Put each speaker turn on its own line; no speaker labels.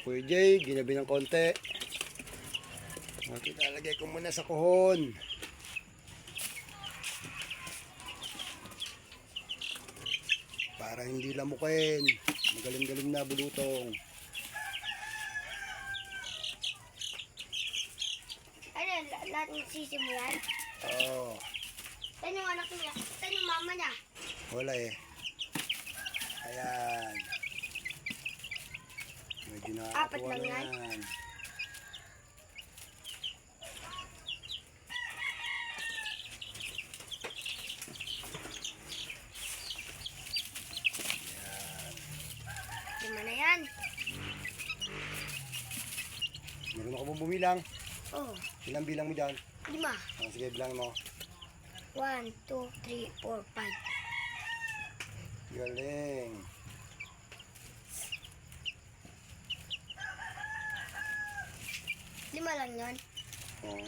Kuya Jay, ginabi ng konti. Okay, lalagay ko muna sa kuhon. Para hindi lamukin. Magaling-galing na bulutong.
Ano, lahat ng sisi mo yan?
Oo.
Saan yung anak niya? Saan yung mama niya?
Wala eh. Ayan. Medyo
Apat
nakakatuwa
lang
na
yan?
yan.
Lima na yan.
Meron ako bang bumilang?
Oh,
Ilang bilang mo dyan?
5.
Sige, bilang mo.
1, 2, 3, 4, 5.
Galing.
Lima lang yan.
Oo.